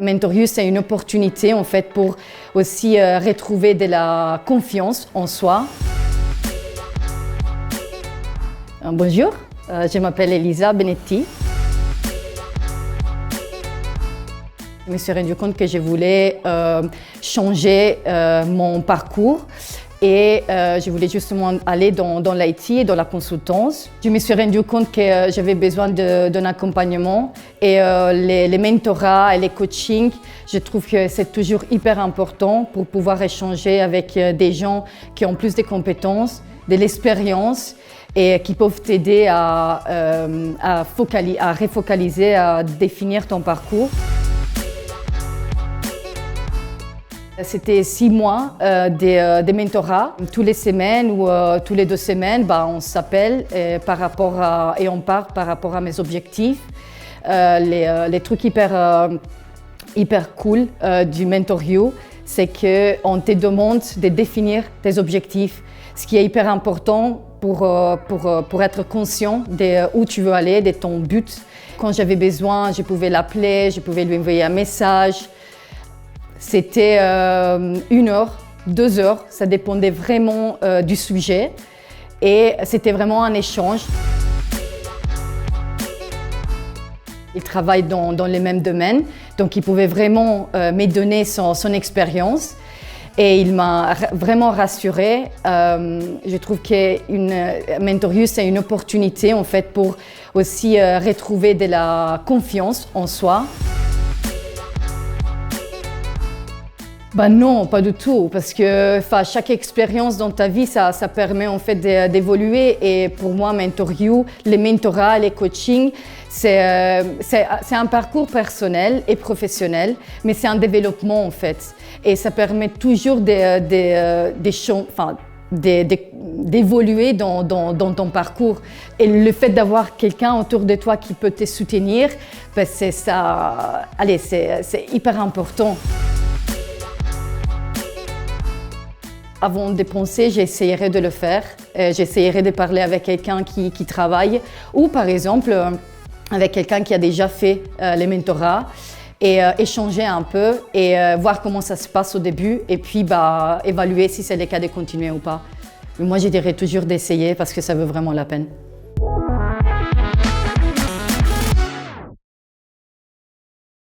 Mentor-U, c'est une opportunité en fait pour aussi retrouver de la confiance en soi. Bonjour, je m'appelle Elisa Benetti. Je me suis rendu compte que je voulais changer mon parcours et je voulais justement aller dans l'IT et dans la consultance. Je me suis rendu compte que j'avais besoin d'un accompagnement et les mentorats et les coachings, je trouve que c'est toujours hyper important pour pouvoir échanger avec des gens qui ont plus de compétences, de l'expérience et qui peuvent t'aider à refocaliser, à définir ton parcours. C'était 6 mois des mentorats. Toutes les semaines ou toutes les 2 semaines, on s'appelle et on part par rapport à mes objectifs. Les trucs hyper cool du Mentor-U, c'est qu'on te demande de définir tes objectifs, ce qui est hyper important pour être conscient de où tu veux aller, de ton but. Quand j'avais besoin, je pouvais l'appeler, je pouvais lui envoyer un message. C'était 1 heure, 2 heures, ça dépendait vraiment du sujet et c'était vraiment un échange. Il travaille dans les mêmes domaines, donc il pouvait vraiment me donner son expérience et il m'a vraiment rassurée. Je trouve que Mentor-U, c'est une opportunité en fait pour aussi retrouver de la confiance en soi. Non, pas du tout, parce que chaque expérience dans ta vie, ça permet en fait d'évoluer. Et pour moi, Mentor-U, les mentorats, les coachings, c'est un parcours personnel et professionnel, mais c'est un développement en fait. Et ça permet toujours d'évoluer dans ton parcours. Et le fait d'avoir quelqu'un autour de toi qui peut te soutenir, c'est hyper important. Avant de penser, j'essayerai de le faire. J'essayerai de parler avec quelqu'un qui travaille ou par exemple avec quelqu'un qui a déjà fait les mentorats et échanger un peu et voir comment ça se passe au début et puis évaluer si c'est le cas de continuer ou pas. Mais moi, je dirais toujours d'essayer parce que ça vaut vraiment la peine.